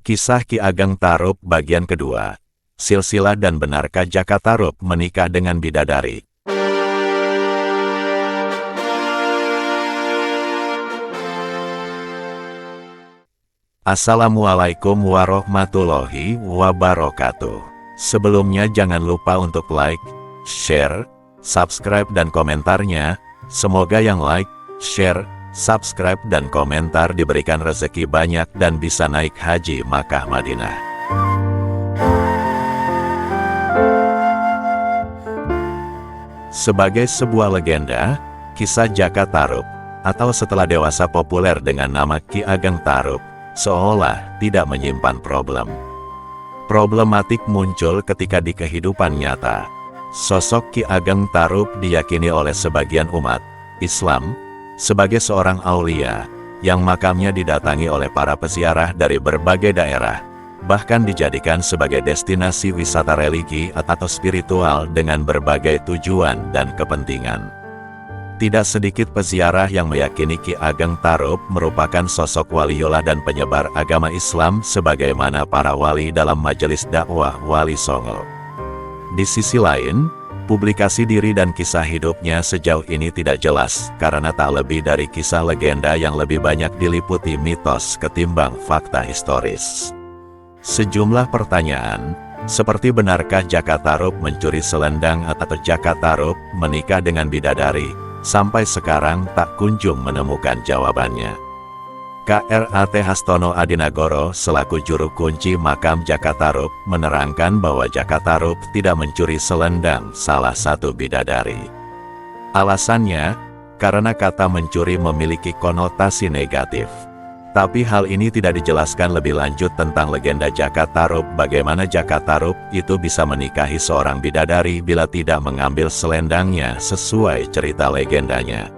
Kisah Ki Ageng Tarup bagian kedua. Silsilah dan benarkah Jaka Tarup menikah dengan bidadari? Assalamualaikum warahmatullahi wabarakatuh. Sebelumnya jangan lupa untuk like, share, subscribe dan komentarnya. Semoga yang like, share, subscribe dan komentar diberikan rezeki banyak dan bisa naik haji Makkah Madinah. Sebagai sebuah legenda, kisah Jaka Tarup, atau setelah dewasa populer dengan nama Ki Ageng Tarup, seolah tidak menyimpan problem. Problematik muncul ketika di kehidupan nyata. Sosok Ki Ageng Tarup diyakini oleh sebagian umat Islam sebagai seorang aulia yang makamnya didatangi oleh para peziarah dari berbagai daerah, bahkan dijadikan sebagai destinasi wisata religi atau spiritual dengan berbagai tujuan dan kepentingan. Tidak sedikit peziarah yang meyakini Ki Ageng Tarup merupakan sosok waliullah dan penyebar agama Islam sebagaimana para wali dalam majelis dakwah Wali Songo. Di sisi lain, publikasi diri dan kisah hidupnya sejauh ini tidak jelas karena tak lebih dari kisah legenda yang lebih banyak diliputi mitos ketimbang fakta historis. Sejumlah pertanyaan, seperti benarkah Jaka Tarup mencuri selendang atau Jaka Tarup menikah dengan bidadari, sampai sekarang tak kunjung menemukan jawabannya. Krat Hastono Adinagoro selaku juru kunci makam Jaka Tarup menerangkan bahwa Jaka Tarup tidak mencuri selendang salah satu bidadari. Alasannya, karena kata mencuri memiliki konotasi negatif. Tapi hal ini tidak dijelaskan lebih lanjut tentang legenda Jaka Tarup, bagaimana Jaka Tarup itu bisa menikahi seorang bidadari bila tidak mengambil selendangnya sesuai cerita legendanya.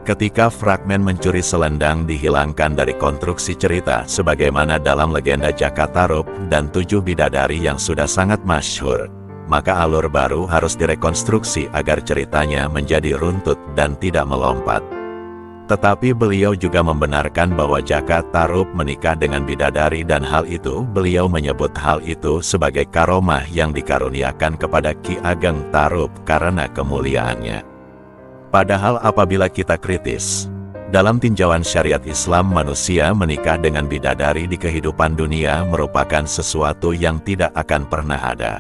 Ketika fragmen mencuri selendang dihilangkan dari konstruksi cerita sebagaimana dalam legenda Jaka Tarup dan 7 bidadari yang sudah sangat masyhur, maka alur baru harus direkonstruksi agar ceritanya menjadi runtut dan tidak melompat. Tetapi beliau juga membenarkan bahwa Jaka Tarup menikah dengan bidadari dan hal itu beliau menyebut hal itu sebagai karomah yang dikaruniakan kepada Ki Ageng Tarup karena kemuliaannya. Padahal apabila kita kritis, dalam tinjauan syariat Islam manusia menikah dengan bidadari di kehidupan dunia merupakan sesuatu yang tidak akan pernah ada.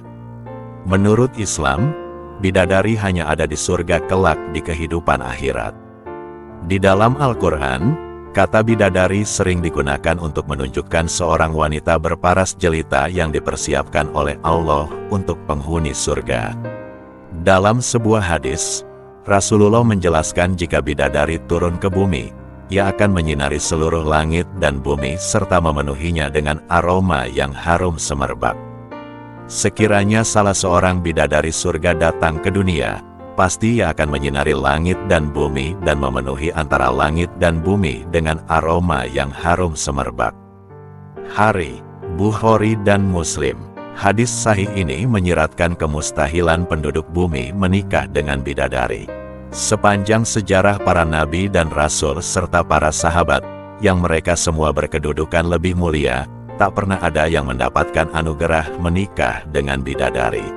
Menurut Islam, bidadari hanya ada di surga kelak di kehidupan akhirat. Di dalam Al-Quran, kata bidadari sering digunakan untuk menunjukkan seorang wanita berparas jelita yang dipersiapkan oleh Allah untuk penghuni surga. Dalam sebuah hadis, Rasulullah menjelaskan jika bidadari turun ke bumi, ia akan menyinari seluruh langit dan bumi serta memenuhinya dengan aroma yang harum semerbak. Sekiranya salah seorang bidadari surga datang ke dunia, pasti ia akan menyinari langit dan bumi dan memenuhi antara langit dan bumi dengan aroma yang harum semerbak. Hari, Bukhari dan Muslim. Hadis sahih ini menyiratkan kemustahilan penduduk bumi menikah dengan bidadari. Sepanjang sejarah para nabi dan rasul serta para sahabat, yang mereka semua berkedudukan lebih mulia, tak pernah ada yang mendapatkan anugerah menikah dengan bidadari.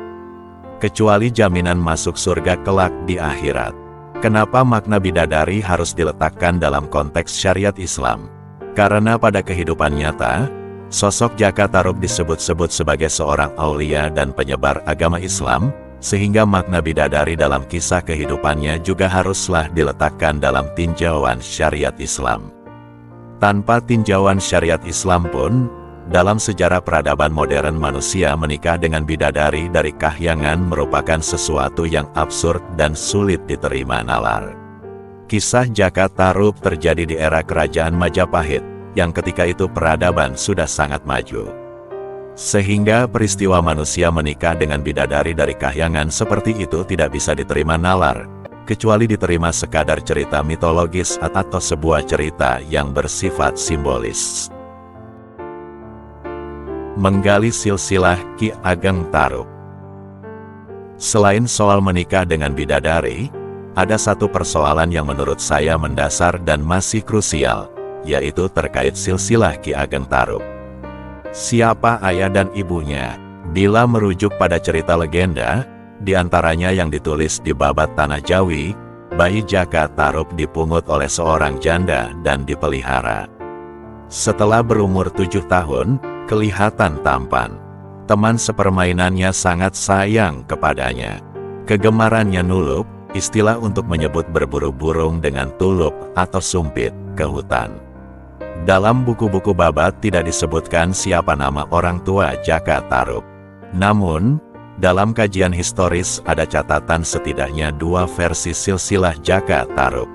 Kecuali jaminan masuk surga kelak di akhirat. Kenapa makna bidadari harus diletakkan dalam konteks syariat Islam? Karena pada kehidupan nyata, sosok Jaka Tarup disebut-sebut sebagai seorang aulia dan penyebar agama Islam, sehingga makna bidadari dalam kisah kehidupannya juga haruslah diletakkan dalam tinjauan syariat Islam. Tanpa tinjauan syariat Islam pun, dalam sejarah peradaban modern manusia menikah dengan bidadari dari kahyangan merupakan sesuatu yang absurd dan sulit diterima nalar. Kisah Jaka Tarup terjadi di era kerajaan Majapahit, yang ketika itu peradaban sudah sangat maju. Sehingga peristiwa manusia menikah dengan bidadari dari kahyangan seperti itu tidak bisa diterima nalar, kecuali diterima sekadar cerita mitologis atau sebuah cerita yang bersifat simbolis. Menggali silsilah Ki Ageng Tarup. Selain soal menikah dengan bidadari, ada satu persoalan yang menurut saya mendasar dan masih krusial, yaitu terkait silsilah Ki Ageng Tarup. Siapa ayah dan ibunya? Bila merujuk pada cerita legenda, di antaranya yang ditulis di Babat Tanah Jawi, bayi Jaka Tarub dipungut oleh seorang janda dan dipelihara. Setelah berumur 7 tahun, kelihatan tampan. Teman sepermainannya sangat sayang kepadanya. Kegemarannya nulup, istilah untuk menyebut berburu burung dengan tulup atau sumpit, ke hutan. Dalam buku-buku Babat tidak disebutkan siapa nama orang tua Jaka Tarub. Namun, dalam kajian historis ada catatan setidaknya 2 versi silsilah Jaka Tarub.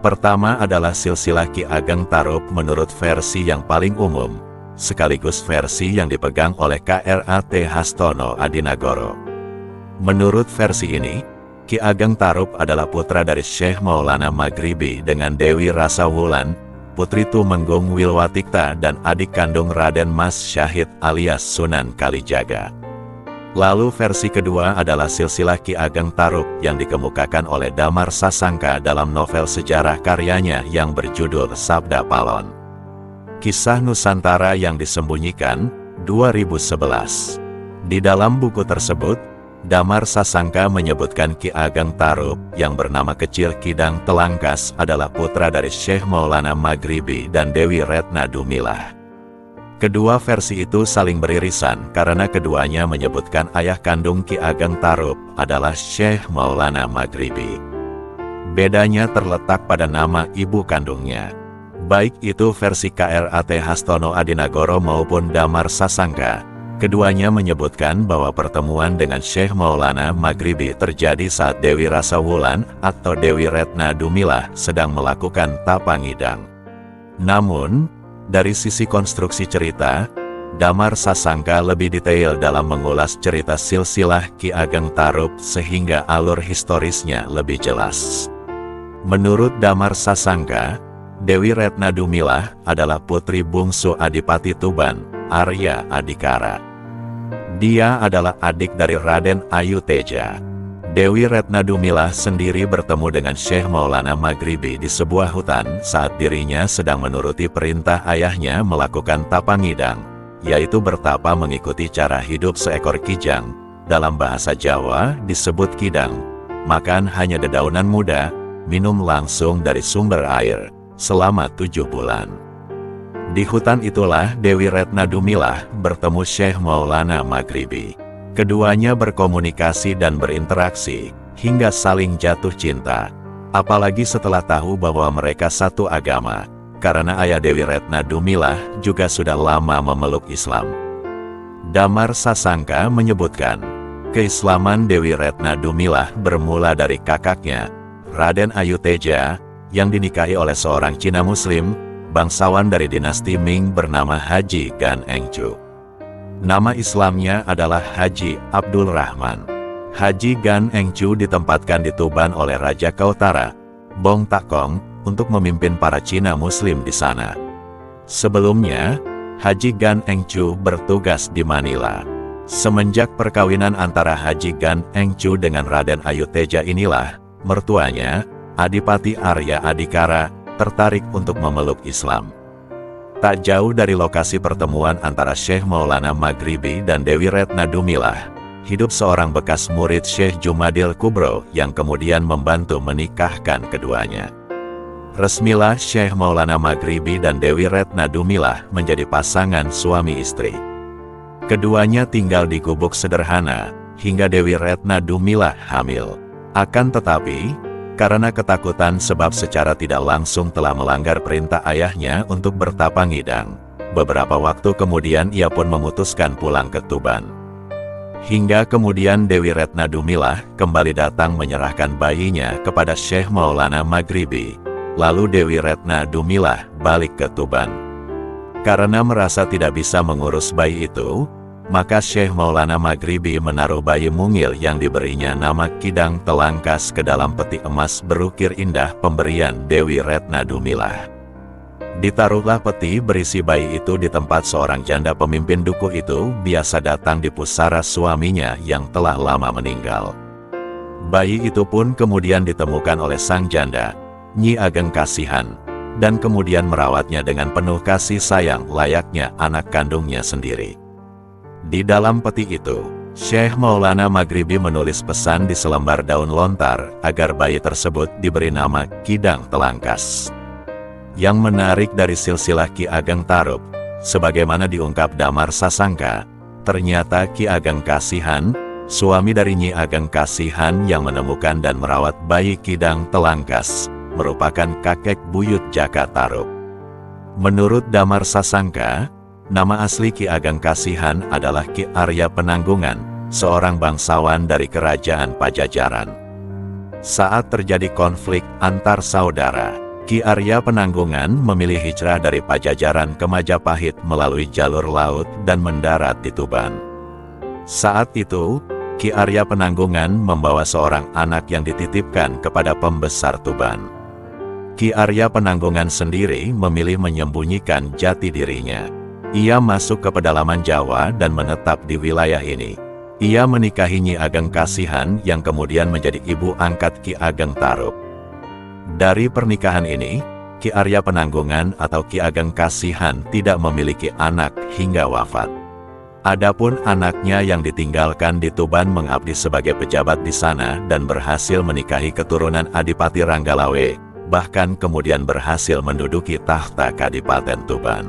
Pertama adalah silsilah Ki Ageng Tarub menurut versi yang paling umum, sekaligus versi yang dipegang oleh Krat Hastono Adinagoro. Menurut versi ini, Ki Ageng Tarub adalah putra dari Syekh Maulana Maghribi dengan Dewi Rasa Wulan, putri Tumenggung Wilwatikta dan adik kandung Raden Mas Syahid alias Sunan Kalijaga. Lalu versi kedua adalah silsilah Ki Ageng Tarub yang dikemukakan oleh Damar Sasangka dalam novel sejarah karyanya yang berjudul Sabda Palon. Kisah Nusantara yang Disembunyikan, 2011. Di dalam buku tersebut, Damar Sasangka menyebutkan Ki Ageng Tarub yang bernama kecil Kidang Telangkas adalah putra dari Syekh Maulana Maghribi dan Dewi Retna Dumilah. Kedua versi itu saling beririsan karena keduanya menyebutkan ayah kandung Ki Ageng Tarub adalah Syekh Maulana Maghribi. Bedanya terletak pada nama ibu kandungnya. Baik itu versi Krat Hastono Adinagoro maupun Damar Sasangka, keduanya menyebutkan bahwa pertemuan dengan Syekh Maulana Maghribi terjadi saat Dewi Rasa Wulan atau Dewi Retna Dumilah sedang melakukan tapangidang. Namun, dari sisi konstruksi cerita, Damar Sasangka lebih detail dalam mengulas cerita silsilah Ki Ageng Tarub sehingga alur historisnya lebih jelas. Menurut Damar Sasangka, Dewi Retna Dumilah adalah putri bungsu Adipati Tuban, Arya Adikara. Dia adalah adik dari Raden Ayu Teja. Dewi Retna Dumilah sendiri bertemu dengan Syekh Maulana Maghribi di sebuah hutan saat dirinya sedang menuruti perintah ayahnya melakukan tapangidang, yaitu bertapa mengikuti cara hidup seekor kijang. Dalam bahasa Jawa disebut kidang, makan hanya dedaunan muda, minum langsung dari sumber air, selama 7 bulan. Di hutan itulah Dewi Retna Dumilah bertemu Syekh Maulana Maghribi. Keduanya berkomunikasi dan berinteraksi, hingga saling jatuh cinta. Apalagi setelah tahu bahwa mereka satu agama, karena ayah Dewi Retna Dumilah juga sudah lama memeluk Islam. Damar Sasangka menyebutkan, keislaman Dewi Retna Dumilah bermula dari kakaknya, Raden Ayu Teja, yang dinikahi oleh seorang Cina Muslim, bangsawan dari dinasti Ming bernama Haji Gan Engcu. Nama Islamnya adalah Haji Abdul Rahman. Haji Gan Engcu ditempatkan di Tuban oleh Raja Kautara, Bong Takong, untuk memimpin para Cina Muslim di sana. Sebelumnya, Haji Gan Engcu bertugas di Manila. Semenjak perkawinan antara Haji Gan Engcu dengan Raden Ayu Teja inilah, mertuanya, Adipati Arya Adikara, tertarik untuk memeluk Islam. Tak jauh dari lokasi pertemuan antara Syekh Maulana Maghribi dan Dewi Retna Dumilah, hidup seorang bekas murid Syekh Jumadil Kubro yang kemudian membantu menikahkan keduanya. Resmilah Syekh Maulana Maghribi dan Dewi Retna Dumilah menjadi pasangan suami istri. Keduanya tinggal di gubuk sederhana, hingga Dewi Retna Dumilah hamil. Akan tetapi, karena ketakutan sebab secara tidak langsung telah melanggar perintah ayahnya untuk bertapangidang, beberapa waktu kemudian ia pun memutuskan pulang ke Tuban. Hingga kemudian Dewi Retna Dumilah kembali datang menyerahkan bayinya kepada Syekh Maulana Maghribi, lalu Dewi Retna Dumilah balik ke Tuban. Karena merasa tidak bisa mengurus bayi itu, maka Syekh Maulana Maghribi menaruh bayi mungil yang diberinya nama Kidang Telangkas ke dalam peti emas berukir indah pemberian Dewi Retna Dumilah. Ditaruhlah peti berisi bayi itu di tempat seorang janda pemimpin dukuh itu biasa datang di pusara suaminya yang telah lama meninggal. Bayi itu pun kemudian ditemukan oleh sang janda, Nyi Ageng Kasihan, dan kemudian merawatnya dengan penuh kasih sayang layaknya anak kandungnya sendiri. Di dalam peti itu, Syekh Maulana Maghribi menulis pesan di selembar daun lontar agar bayi tersebut diberi nama Kidang Telangkas. Yang menarik dari silsilah Ki Ageng Tarup, sebagaimana diungkap Damar Sasangka, ternyata Ki Ageng Kasihan, suami dari Nyi Ageng Kasihan yang menemukan dan merawat bayi Kidang Telangkas, merupakan kakek buyut Jaka Tarub. Menurut Damar Sasangka, nama asli Ki Ageng Kasihan adalah Ki Arya Penanggungan, seorang bangsawan dari Kerajaan Pajajaran. Saat terjadi konflik antar saudara, Ki Arya Penanggungan memilih hijrah dari Pajajaran ke Majapahit melalui jalur laut dan mendarat di Tuban. Saat itu, Ki Arya Penanggungan membawa seorang anak yang dititipkan kepada pembesar Tuban. Ki Arya Penanggungan sendiri memilih menyembunyikan jati dirinya. Ia masuk ke pedalaman Jawa dan menetap di wilayah ini. Ia menikahi Nyi Ageng Kasihan yang kemudian menjadi ibu angkat Ki Ageng Tarup. Dari pernikahan ini, Ki Arya Penanggungan atau Ki Ageng Kasihan tidak memiliki anak hingga wafat. Adapun anaknya yang ditinggalkan di Tuban mengabdi sebagai pejabat di sana dan berhasil menikahi keturunan Adipati Ranggalawe, bahkan kemudian berhasil menduduki tahta Kadipaten Tuban.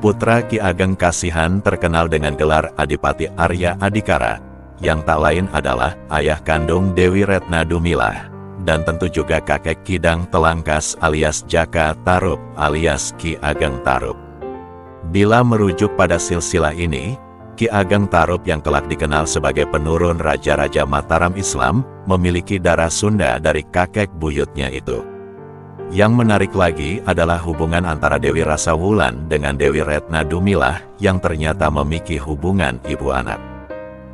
Putra Ki Ageng Kasihan terkenal dengan gelar Adipati Arya Adikara, yang tak lain adalah ayah kandung Dewi Retna Dumilah, dan tentu juga kakek Kidang Telangkas alias Jaka Tarup alias Ki Ageng Tarup. Bila merujuk pada silsilah ini, Ki Ageng Tarup yang kelak dikenal sebagai penurun Raja-Raja Mataram Islam, memiliki darah Sunda dari kakek buyutnya itu. Yang menarik lagi adalah hubungan antara Dewi Rasawulan dengan Dewi Retna Dumilah yang ternyata memiliki hubungan ibu anak.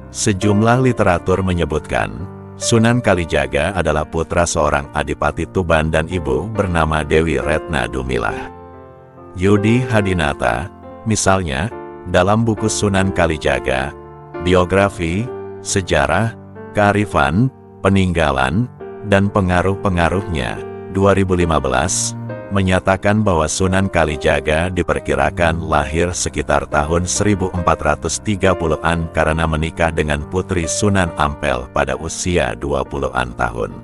Sejumlah literatur menyebutkan, Sunan Kalijaga adalah putra seorang Adipati Tuban dan ibu bernama Dewi Retna Dumilah. Yudi Hadinata, misalnya, dalam buku Sunan Kalijaga, biografi, sejarah, kearifan, peninggalan, dan pengaruh-pengaruhnya, 2015, menyatakan bahwa Sunan Kalijaga diperkirakan lahir sekitar tahun 1430-an karena menikah dengan putri Sunan Ampel pada usia 20-an tahun.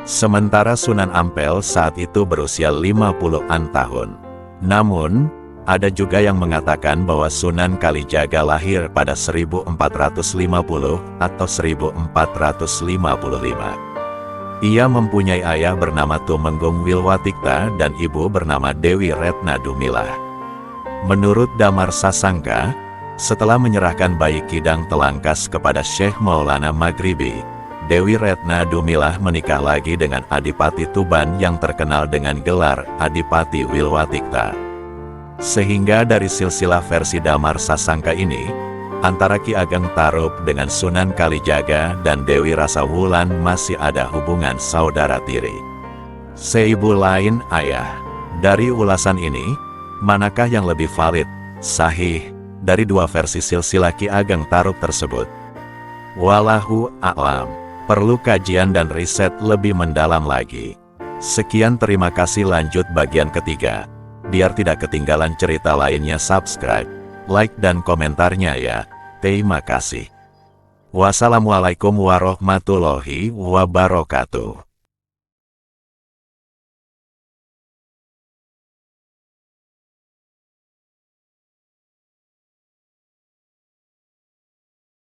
Sementara Sunan Ampel saat itu berusia 50-an tahun. Namun, ada juga yang mengatakan bahwa Sunan Kalijaga lahir pada 1450 atau 1455. Ia mempunyai ayah bernama Tumenggung Wilwatikta dan ibu bernama Dewi Retna Dumilah. Menurut Damar Sasangka, setelah menyerahkan bayi Kidang Telangkas kepada Syekh Maulana Maghribi, Dewi Retna Dumilah menikah lagi dengan Adipati Tuban yang terkenal dengan gelar Adipati Wilwatikta. Sehingga dari silsilah versi Damar Sasangka ini, antara Ki Ageng Tarup dengan Sunan Kalijaga dan Dewi Rasawulan masih ada hubungan saudara tiri. Seibu lain ayah. Dari ulasan ini, manakah yang lebih valid, sahih, dari dua versi silsilah Ki Ageng Tarup tersebut? Wallahu a'lam. Perlu kajian dan riset lebih mendalam lagi. Sekian, terima kasih. Lanjut bagian ketiga. Biar tidak ketinggalan cerita lainnya, subscribe, like dan komentarnya ya. Terima kasih. Wassalamualaikum warahmatullahi wabarakatuh.